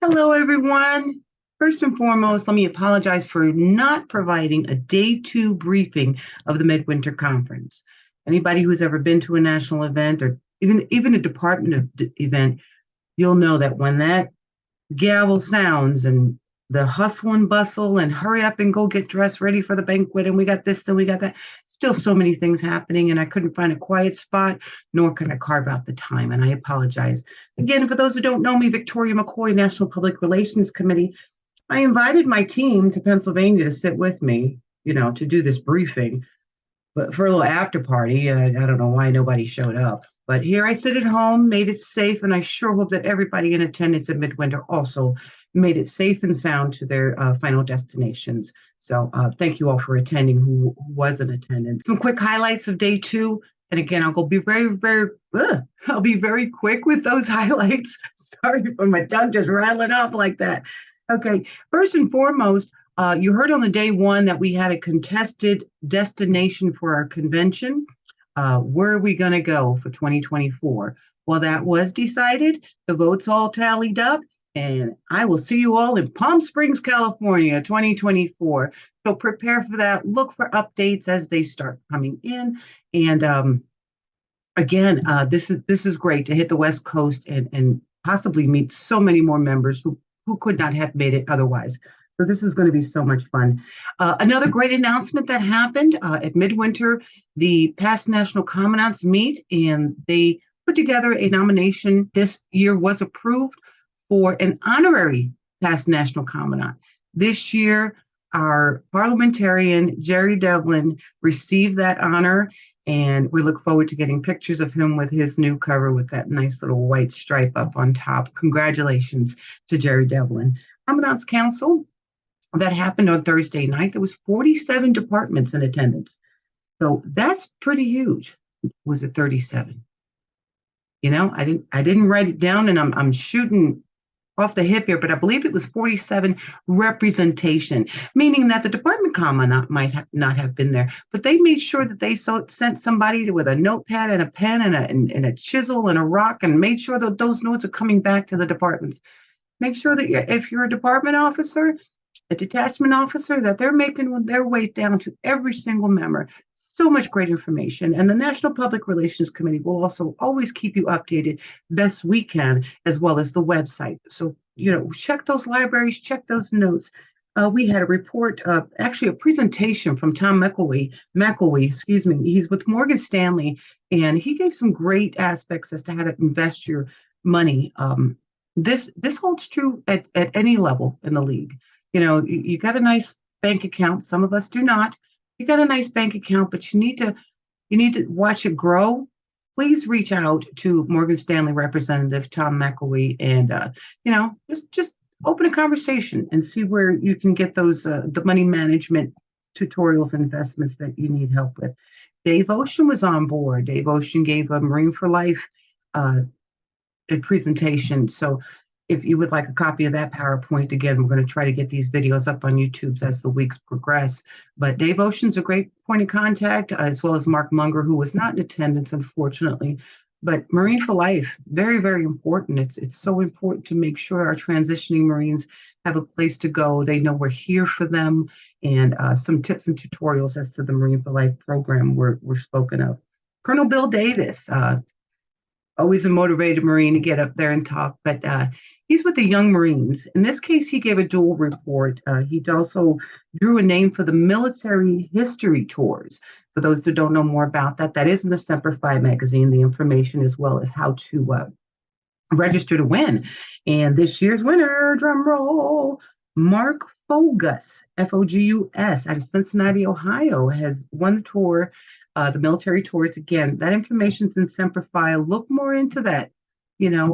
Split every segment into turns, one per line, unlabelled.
Hello, everyone. First and foremost, let me apologize for not providing a day two briefing of the Midwinter Conference. Anybody who's ever been to a national event or even a department event, you'll know that when that gavel sounds and the hustle and bustle and hurry up and go get dressed ready for the banquet and we got this and we got that, still so many things happening and I couldn't find a quiet spot, nor could I carve out the time, and I apologize. Again, for those who don't know me, Victoria McCoy, National Public Relations Committee. I invited my team to Pennsylvania to sit with me, to do this briefing, but for a little after party. I don't know why nobody showed up. But here I sit at home, made it safe, and I sure hope that everybody in attendance at Midwinter also made it safe and sound to their final destinations. So thank you all for attending who was in attendance. Some quick highlights of day two. And again, I'll be very quick with those highlights. Sorry for my tongue just rattling off like that. Okay, first and foremost, you heard on the day one that we had a contested destination for our convention. Where are we going to go for 2024? Well, that was decided. The votes all tallied up, and I will see you all in Palm Springs, California, 2024. So prepare for that. Look for updates as they start coming in. And again, this is great to hit the West Coast and possibly meet so many more members who could not have made it otherwise. So this is going to be so much fun. Another great announcement that happened at Midwinter, the past National Commandants meet, and they put together a nomination. This year was approved for an honorary past National Commandant. This year, our parliamentarian, Jerry Devlin, received that honor, and we look forward to getting pictures of him with his new cover with that nice little white stripe up on top. Congratulations to Jerry Devlin. Commandant's Council, that happened on Thursday night. There was 47 departments in attendance. So that's pretty huge. Was it 37? I didn't write it down, and I'm shooting off the hip here, but I believe it was 47 representation, meaning that the department commandant might not have been there, but they made sure that they sent somebody with a notepad and a pen and a chisel and a rock, and made sure that those notes are coming back to the departments. Make sure that if you're a department officer, a detachment officer, that they're making their way down to every single member. So much great information. And the National Public Relations Committee will also always keep you updated best we can, as well as the website. So, check those libraries, check those notes. We had a report, actually a presentation from Tom McElwee, excuse me. He's with Morgan Stanley, and he gave some great aspects as to how to invest your money. This holds true at any level in the league. You got a nice bank account. Some of us do not. You got a nice bank account, but you need to watch it grow. Please reach out to Morgan Stanley representative Tom McElwee, and just open a conversation and see where you can get those the money management tutorials and investments that you need help with. Dave Ocean was on board. Dave Ocean gave a Marine for Life a presentation. So if you would like a copy of that PowerPoint, again, we're going to try to get these videos up on YouTube as the weeks progress. But Dave Ocean's a great point of contact, as well as Mark Munger, who was not in attendance, unfortunately. But Marine for Life, very, very important. It's so important to make sure our transitioning Marines have a place to go. They know we're here for them, and some tips and tutorials as to the Marine for Life program were spoken of. Colonel Bill Davis, always a motivated Marine to get up there and talk, but he's with the Young Marines. In this case, he gave a dual report. He also drew a name for the military history tours. For those who don't know more about that, that is in the Semper Fi magazine, the information as well as how to register to win. And this year's winner, drum roll, Mark Fogus, Fogus, out of Cincinnati, Ohio, has won the tour. The military tours. Again, that information's in Semper Fi. Look more into that.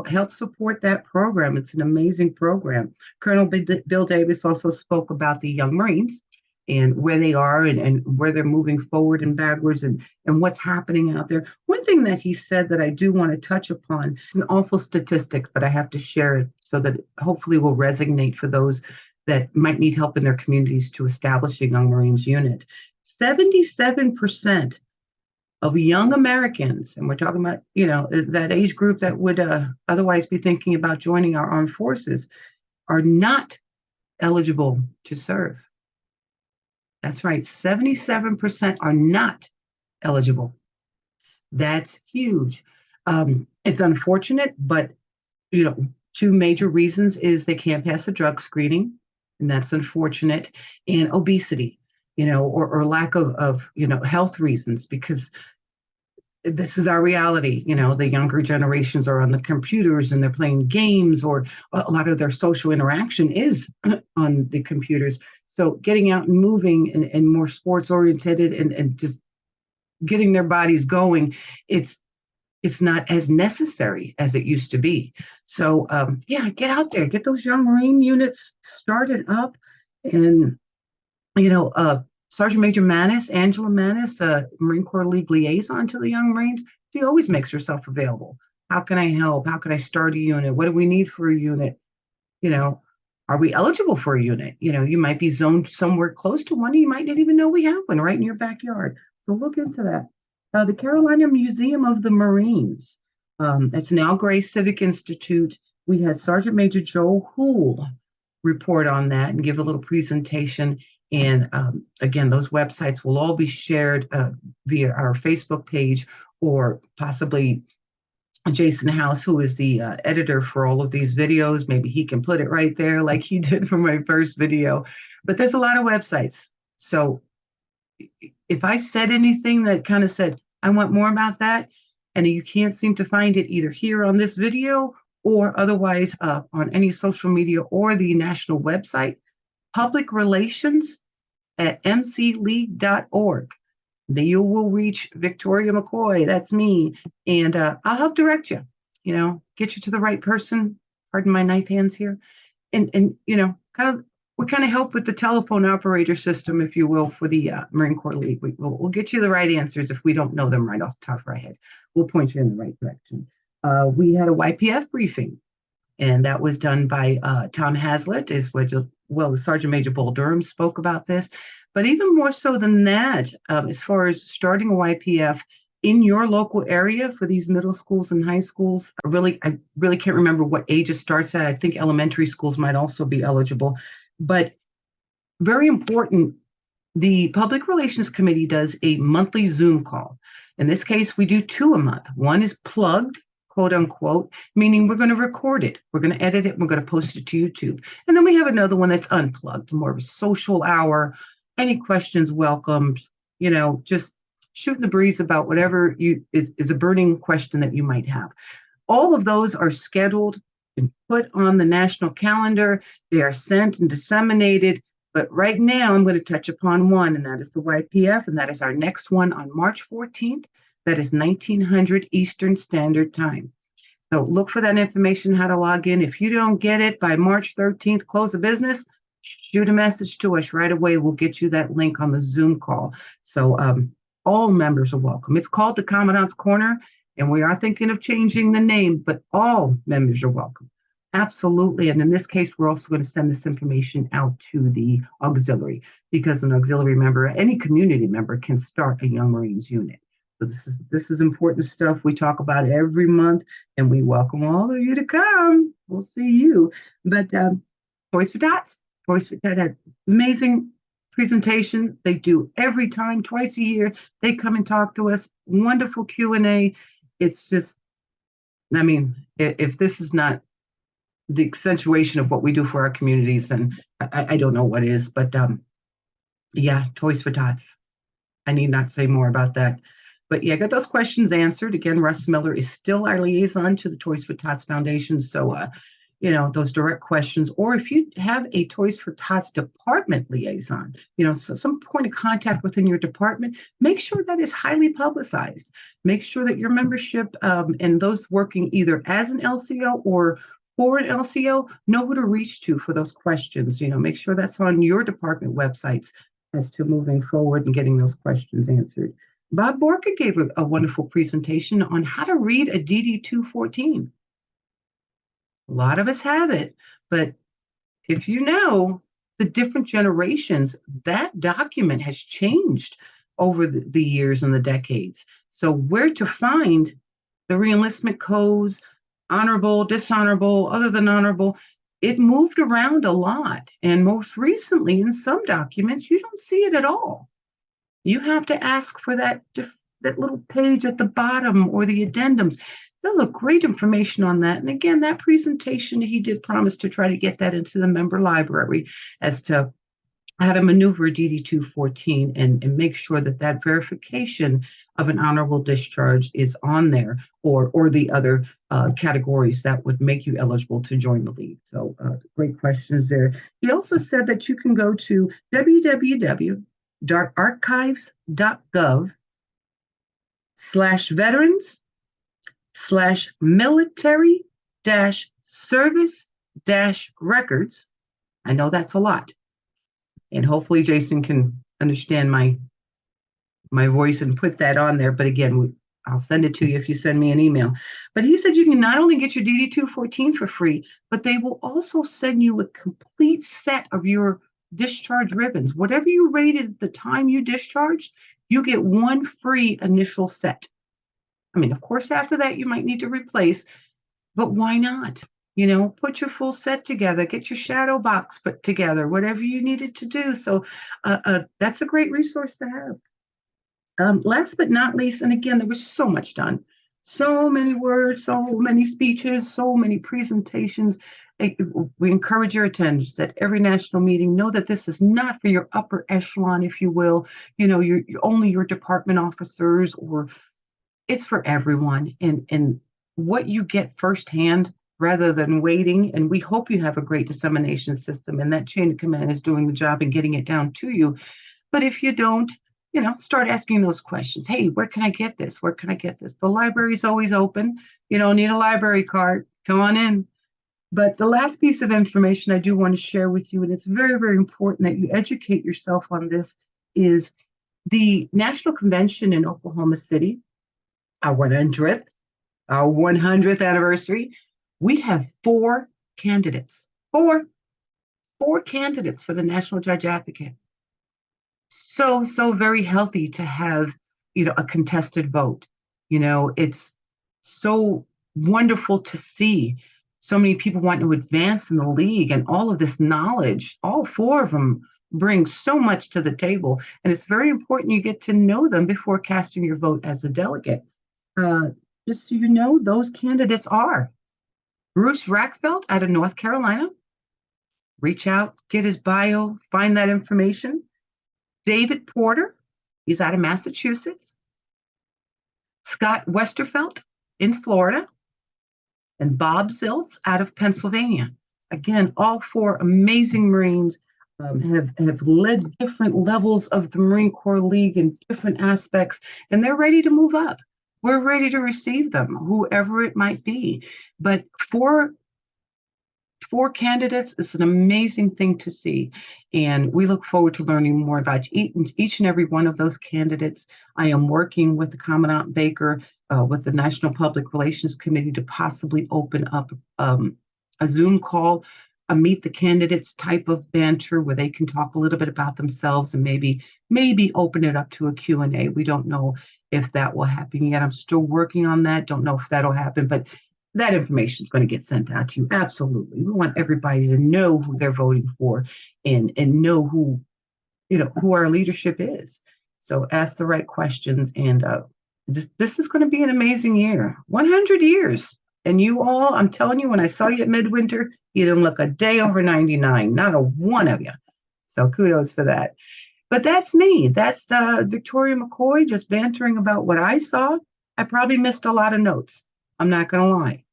Help support that program. It's an amazing program. Colonel Bill Davis also spoke about the Young Marines and where they are and where they're moving forward and backwards and what's happening out there. One thing that he said that I do want to touch upon, an awful statistic, but I have to share it so that it hopefully will resonate for those that might need help in their communities to establish a Young Marines unit. 77% of young Americans, and we're talking about, that age group that would otherwise be thinking about joining our armed forces, are not eligible to serve. That's right, 77% are not eligible. That's huge. It's unfortunate, but you know, two major reasons is they can't pass a drug screening, and that's unfortunate, and obesity, or lack of health reasons, because this is our reality. The younger generations are on the computers and they're playing games, or a lot of their social interaction is on the computers. So getting out and moving and more sports oriented and just getting their bodies going, it's not as necessary as it used to be. So yeah, get out there, get those young Marine units started up. And Sergeant Major Manis, Angela Manis, Marine Corps League liaison to the Young Marines, she always makes herself available. How can I help? How can I start a unit? What do we need for a unit? You know, are we eligible for a unit? You might be zoned somewhere close to one. You might not even know we have one right in your backyard. So look into that. The Carolina Museum of the Marines. That's an Al Gray Civic Institute. We had Sergeant Major Joe Houle report on that and give a little presentation. And again, those websites will all be shared via our Facebook page, or possibly Jason House, who is the editor for all of these videos. Maybe he can put it right there like he did for my first video. But there's a lot of websites. So if I said anything that kind of said, I want more about that, and you can't seem to find it either here on this video or otherwise on any social media or the national website, public relations at mcleague.org. Then you will reach Victoria McCoy, that's me, and I'll help direct you, get you to the right person. Pardon my knife hands here. And we kind of help with the telephone operator system, if you will, for the Marine Corps League. We'll get you the right answers. If we don't know them right off the top of our head, we'll point you in the right direction. We had a YPF briefing, and that was done by Tom Hazlitt, the Sergeant Major Bull Durham spoke about this. But even more so than that, as far as starting a YPF in your local area for these middle schools and high schools, I really can't remember what age it starts at. I think elementary schools might also be eligible. But very important, the Public Relations Committee does a monthly Zoom call. In this case, we do two a month. One is plugged, quote unquote, meaning we're going to record it, we're going to edit it, we're going to post it to YouTube. And then we have another one that's unplugged, more of a social hour. Any questions welcomed, just shooting the breeze about whatever is a burning question that you might have. All of those are scheduled and put on the national calendar. They are sent and disseminated. But right now, I'm going to touch upon one, and that is the YPF, and that is our next one on March 14th. That is 1900 Eastern Standard Time. So look for that information, how to log in. If you don't get it by March 13th, close of business, shoot a message to us right away. We'll get you that link on the Zoom call. So all members are welcome. It's called the Commandant's Corner, and we are thinking of changing the name, but all members are welcome. Absolutely. And in this case, we're also going to send this information out to the auxiliary, because an auxiliary member, any community member, can start a Young Marines unit. So this is important stuff. We talk about every month, and we welcome all of you to come. We'll see you. But Toys for Tots. Toys for Tots has amazing presentation. They do every time, twice a year. They come and talk to us. Wonderful Q&A. It's just, if this is not the accentuation of what we do for our communities, then I don't know what is. But yeah, Toys for Tots. I need not say more about that. But yeah, got those questions answered. Again, Russ Miller is still our liaison to the Toys for Tots Foundation. So, those direct questions, or if you have a Toys for Tots department liaison, so some point of contact within your department, make sure that is highly publicized. Make sure that your membership and those working either as an LCO or for an LCO know who to reach to for those questions. Make sure that's on your department websites as to moving forward and getting those questions answered. Bob Borka gave a wonderful presentation on how to read a DD-214. A lot of us have it, but if you know the different generations, that document has changed over the years and the decades. So where to find the reenlistment codes, honorable, dishonorable, other than honorable, it moved around a lot. And most recently, in some documents, you don't see it at all. You have to ask for that little page at the bottom or the addendums. There's a great information on that. And again, that presentation, he did promise to try to get that into the member library as to how to maneuver DD 214 and make sure that that verification of an honorable discharge is on there, or the other categories that would make you eligible to join the league. So great questions there. He also said that you can go to www.archives.gov/veterans/military-service-records. I know that's a lot. And hopefully Jason can understand my voice and put that on there. But again, I'll send it to you if you send me an email. But he said you can not only get your DD 214 for free, but they will also send you a complete set of your discharge ribbons. Whatever you rated at the time you discharged, you get one free initial set. I mean, of course, after that, you might need to replace, but why not? Put your full set together, get your shadow box put together, whatever you needed to do. So that's a great resource to have. Last but not least, and again, there was so much done, so many words, so many speeches, so many presentations. We encourage your attendance at every national meeting. Know that this is not for your upper echelon, if you will, you're only your department officers, or it's for everyone. And what you get firsthand rather than waiting. And we hope you have a great dissemination system and that chain of command is doing the job and getting it down to you. But if you don't, start asking those questions. Hey, where can I get this? Where can I get this? The library's always open. You don't need a library card. Come on in. But the last piece of information I do want to share with you, and it's very, very important that you educate yourself on this, is the National Convention in Oklahoma City, our 100th anniversary. We have four candidates for the National Judge Advocate. So very healthy to have, a contested vote. It's so wonderful to see so many people wanting to advance in the league, and all of this knowledge. All four of them bring so much to the table, and it's very important you get to know them before casting your vote as a delegate. Just so you know, those candidates are Bruce Rackfeld out of North Carolina. Reach out, get his bio, find that information. David Porter, he's out of Massachusetts. Scott Westerfelt in Florida. And Bob Ziltz out of Pennsylvania. Again, all four amazing Marines have led different levels of the Marine Corps League in different aspects, and they're ready to move up. We're ready to receive them, whoever it might be. But four candidates is an amazing thing to see. And we look forward to learning more about each and every one of those candidates. I am working with the Commandant Baker, with the National Public Relations Committee, to possibly open up a Zoom call, a meet the candidates type of banter where they can talk a little bit about themselves and maybe open it up to a Q&A. We don't know if that will happen yet. I'm still working on that. Don't know if that'll happen, but that information is going to get sent out to you. Absolutely. We want everybody to know who they're voting for and know who our leadership is. So ask the right questions. And this is going to be an amazing year. 100 years. And you all, I'm telling you, when I saw you at Midwinter, you didn't look a day over 99, not a one of you. So kudos for that. But that's me. That's Victoria McCoy just bantering about what I saw. I probably missed a lot of notes. I'm not going to lie.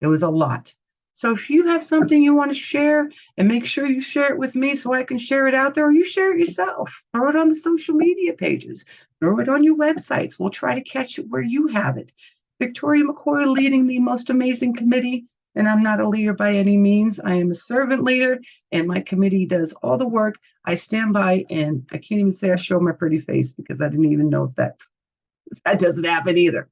It was a lot. So if you have something you want to share, and make sure you share it with me so I can share it out there, or you share it yourself. Throw it on the social media pages. Throw it on your websites. We'll try to catch it where you have it. Victoria McCoy leading the most amazing committee, and I'm not a leader by any means. I am a servant leader, and my committee does all the work. I stand by, and I can't even say I show my pretty face because I didn't even know if that doesn't happen either.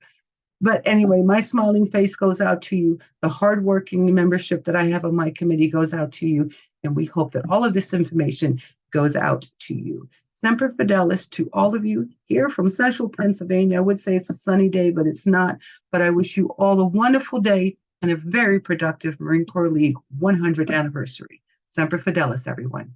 But anyway, my smiling face goes out to you. The hardworking membership that I have on my committee goes out to you. And we hope that all of this information goes out to you. Semper Fidelis to all of you here from Central Pennsylvania. I would say it's a sunny day, but it's not. But I wish you all a wonderful day and a very productive Marine Corps League 100th anniversary. Semper Fidelis, everyone.